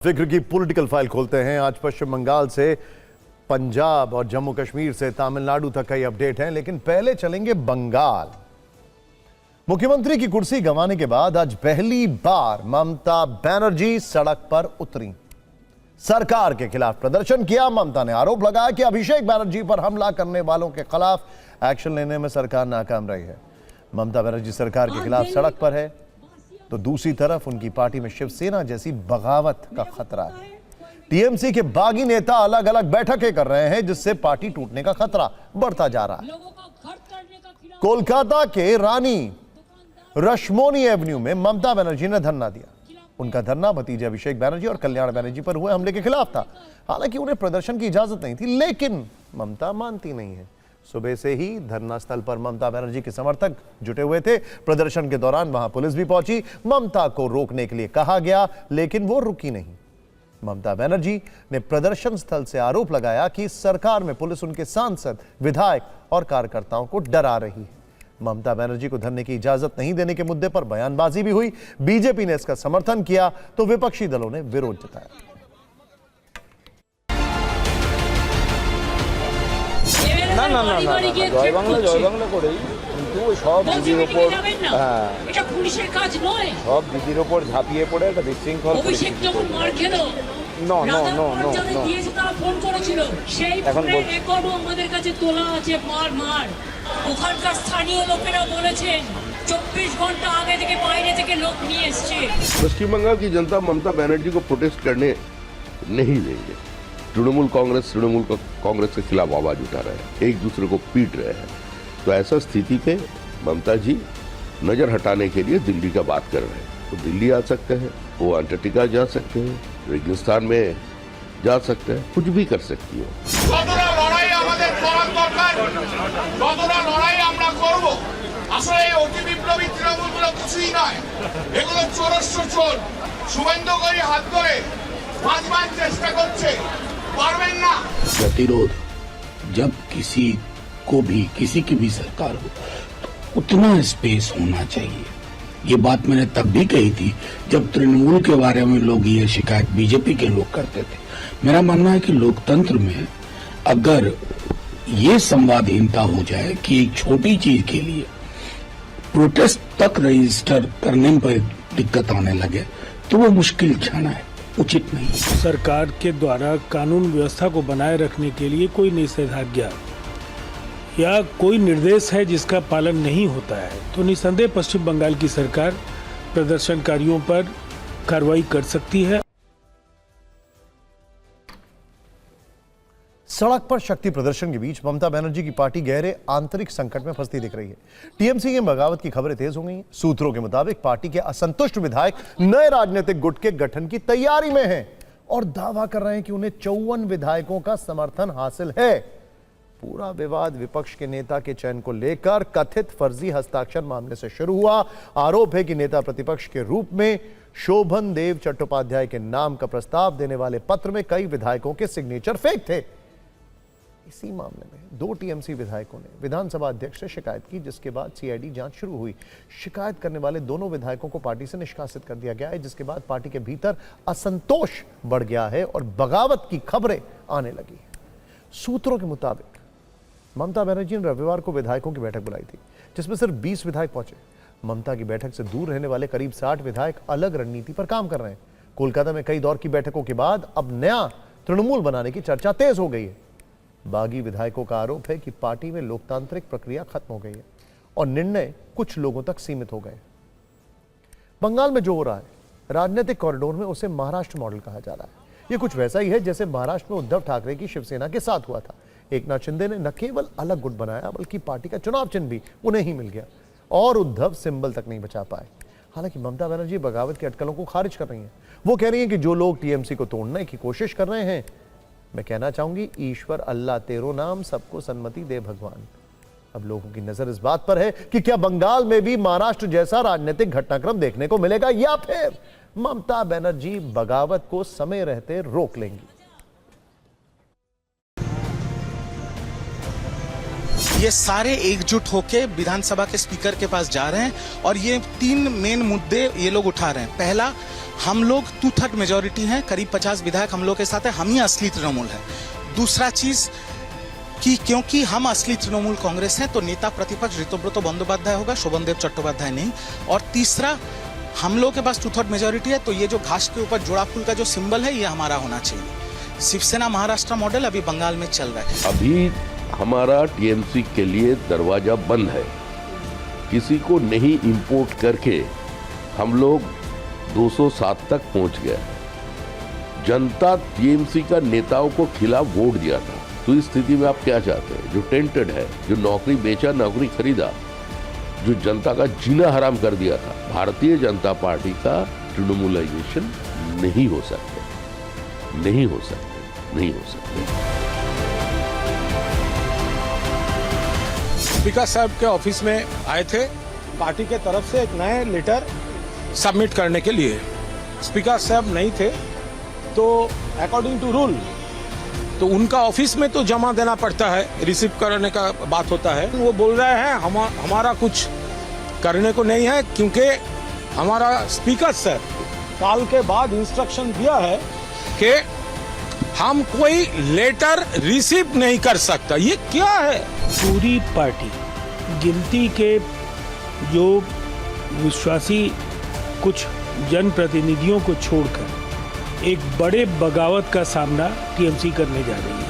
फिक्र की political file खोलते हैं। आज पश्चिम बंगाल से पंजाब और जम्मू कश्मीर से तमिलनाडु तक कई अपडेट हैं, लेकिन पहले चलेंगे बंगाल। मुख्यमंत्री की कुर्सी गंवाने के बाद आज पहली बार ममता बनर्जी सड़क पर उतरी, सरकार के खिलाफ प्रदर्शन किया। ममता ने आरोप लगाया कि अभिषेक बनर्जी पर हमला करने वालों के खिलाफ एक्शन लेने में सरकार नाकाम रही है। ममता बनर्जी सरकार के खिलाफ सड़क पर है तो दूसरी तरफ उनकी पार्टी में शिवसेना जैसी बगावत का खतरा है। टीएमसी के बागी नेता अलग अलग बैठकें कर रहे हैं, जिससे पार्टी टूटने का खतरा बढ़ता जा रहा है। कोलकाता के रानी रश्मोनी एवेन्यू में ममता बनर्जी ने धरना दिया। उनका धरना भतीजे अभिषेक बनर्जी और कल्याण बनर्जी पर हुए हमले के खिलाफ था। हालांकि उन्हें प्रदर्शन की इजाजत नहीं थी, लेकिन ममता मानती नहीं है। सुबह से ही धरना स्थल पर ममता बनर्जी के समर्थक जुटे हुए थे। प्रदर्शन के दौरान वहां पुलिस भी पहुंची। ममता को रोकने के लिए कहा गया, लेकिन वो रुकी नहीं। ममता बनर्जी ने प्रदर्शन स्थल से आरोप लगाया कि सरकार में पुलिस उनके सांसद, विधायक और कार्यकर्ताओं को डरा रही है। ममता बनर्जी को धरने की इजाजत नहीं देने के मुद्दे पर बयानबाजी भी हुई। बीजेपी ने इसका समर्थन किया तो विपक्षी दलों ने विरोध जताया। না না না না জয় বাংলা করেই কিন্তু সব দিদির উপর এটা পুলিশের কাজ নয়, সব দিদির উপর ঝাঁপিয়ে পড়ে একটা বিশৃঙ্খল অভিষেক যখন মার খেলো নো দিয়েছে তারা ফোন করেছিল, সেই ফোনের রেকর্ডও আমাদের কাছে তোলা আছে। মার ওখানকার স্থানীয় লোকেরা বলেছেন 24 घंटा आगे থেকে বাইরে থেকে লোক নিয়ে এসেছে। पश्चिम बंगाल की जनता ममता बनर्जी को प्रोटेस्ट करने नहीं देंगे। तृणमूल कांग्रेस के खिलाफ आवाज उठा रहे हैं, एक दूसरे को पीट रहे हैं। तो ऐसा स्थिति पे ममता जी नजर हटाने के लिए दिल्ली का बात कर रहे हैं। तो दिल्ली आ सकते हैं, वो अंटार्कटिका जा सकते हैं, रेगिस्तान में जा सकते हैं, कुछ भी कर सकती हो। আসলে অতি বিপ্লবী তৃণমূলগুলো কিছুই নয়, এগুলো চোরস্য চোর। শুভেন্দুকে হাত ধরে বাঁচবার চেষ্টা করছে, পারবেন না। प्रतिरोध जब किसी की भी सरकार हो तो उतना स्पेस होना चाहिए। ये बात मैंने तब भी कही थी जब तृणमूल के बारे में लोग ये शिकायत बीजेपी के लोग करते थे। मेरा मानना है कि लोकतंत्र में अगर ये संवादहीनता हो जाए कि एक छोटी चीज के लिए प्रोटेस्ट तक रजिस्टर करने पर दिक्कत आने लगे तो वो मुश्किल क्षण है, उचित नहीं। सरकार के द्वारा कानून व्यवस्था को बनाए रखने के लिए कोई निषेधाज्ञा या कोई निर्देश है जिसका पालन नहीं होता है तो निसंदेह पश्चिम बंगाल की सरकार प्रदर्शनकारियों पर कार्रवाई कर सकती है। सड़क पर शक्ति प्रदर्शन के बीच ममता बनर्जी की पार्टी गहरे आंतरिक संकट में फंसती दिख रही है। टीएमसी के बगावत की खबरें तेज हो गई हैं। सूत्रों के मुताबिक पार्टी के असंतुष्ट विधायक नए राजनीतिक गुट के गठन की तैयारी में हैं और दावा कर रहे हैं कि उन्हें 54 विधायकों का समर्थन हासिल है। पूरा विवाद विपक्ष के नेता के चयन को लेकर कथित फर्जी हस्ताक्षर मामले से शुरू हुआ। आरोप है कि नेता प्रतिपक्ष के रूप में शोभन देव चट्टोपाध्याय के नाम का प्रस्ताव देने वाले पत्र में कई विधायकों के सिग्नेचर फेक थे। इसी मामले में 2 टीएमसी विधायकों ने विधानसभा अध्यक्ष से शिकायत की, जिसके बाद सीआईडी जांच शुरू हुई। शिकायत करने वाले दोनों विधायकों को पार्टी से निष्कासित कर दिया गया है, जिसके बाद पार्टी के भीतर असंतोष बढ़ गया है और बगावत की खबरें आने लगी हैं। सूत्रों के मुताबिक ममता बनर्जी ने रविवार को विधायकों की बैठक बुलाई थी, जिसमें सिर्फ 20 विधायक पहुंचे। ममता की बैठक से दूर रहने वाले करीब 60 विधायक अलग रणनीति पर काम कर रहे हैं। कोलकाता में कई दौर की बैठकों के बाद अब नया तृणमूल बनाने की चर्चा तेज हो गई है। बागी विधायकों का आरोप है कि पार्टी में लोकतांत्रिक प्रक्रिया खत्म हो गई है और निर्णय कुछ लोगों तक सीमित हो गए। बंगाल में जो हो रहा है राजनीतिक कॉरिडोर में उसे महाराष्ट्र मॉडल कहा जा रहा है। यह कुछ वैसा ही है जैसे महाराष्ट्र में उद्धव ठाकरे की शिवसेना के साथ हुआ था। एकनाथ शिंदे ने न केवल अलग गुट बनाया बल्कि पार्टी का चुनाव चिन्ह भी उन्हें ही मिल गया और उद्धव सिंबल तक नहीं बचा पाए। हालांकि ममता बनर्जी बगावत की अटकलों को खारिज कर रही हैं। वो कह रही हैं कि जो लोग टीएमसी को तोड़ने की कोशिश कर रहे हैं, मैं कहना चाहूंगी ईश्वर अल्लाह तेरो नाम, सबको सन्मति दे भगवान। अब लोगों की नजर इस बात पर है कि क्या बंगाल में भी महाराष्ट्र जैसा राजनीतिक घटनाक्रम देखने को मिलेगा या फिर ममता बनर्जी बगावत को समय रहते रोक लेंगी। ये सारे एकजुट होके विधानसभा के स्पीकर के पास जा रहे हैं और ये 3 मेन मुद्दे ये लोग उठा रहे हैं। पहला, हम लोग 2/3 मेजोरिटी हैं, करीब 50 विधायक हम लोग के साथ है, हम ही असली तृणमूल है। दूसरा चीज कि क्योंकि हम असली तृणमूल कांग्रेस हैं तो नेता प्रतिपक्ष ऋतुव्रत बंदोपाध्याय होगा, शोभनदेव चट्टोपाध्याय नहीं। और तीसरा, हम लोग के पास 2/3 मेजोरिटी है तो ये जो घास के ऊपर जोड़ा फूल का जो सिंबल है ये हमारा होना चाहिए। शिवसेना महाराष्ट्र मॉडल अभी बंगाल में चल रहा है। अभी हमारा टीएमसी के लिए दरवाजा बंद है। किसी को नहीं इंपोर्ट करके हम लोग 207 तक पहुंच गए। जनता टीएमसी का नेताओं को खिलाफ वोट दिया था। तो इस स्थिति में आप क्या चाहते हैं? जो टेंटेड है, जो नौकरी बेचा, नौकरी खरीदा, जो जनता का जीना हराम कर दिया था, भारतीय जनता पार्टी का तृणमूलाइजेशन नहीं हो सकता, नहीं हो सकता, नहीं हो सकता। स्पीकर साहब के ऑफिस में आए थे पार्टी के तरफ से एक नए लेटर सबमिट करने के लिए। स्पीकर साहब नहीं थे तो अकॉर्डिंग टू रूल तो उनका ऑफिस में तो जमा देना पड़ता है, रिसीव करने का बात होता है। वो बोल रहे हैं हमारा कुछ करने को नहीं है क्योंकि हमारा स्पीकर साहब काल के बाद इंस्ट्रक्शन दिया है कि हम कोई लेटर रिसीव नहीं कर सकता। ये क्या है? पूरी पार्टी गिनती के जो विश्वासी कुछ जनप्रतिनिधियों को छोड़कर एक बड़े बगावत का सामना टीएमसी करने जा रही है।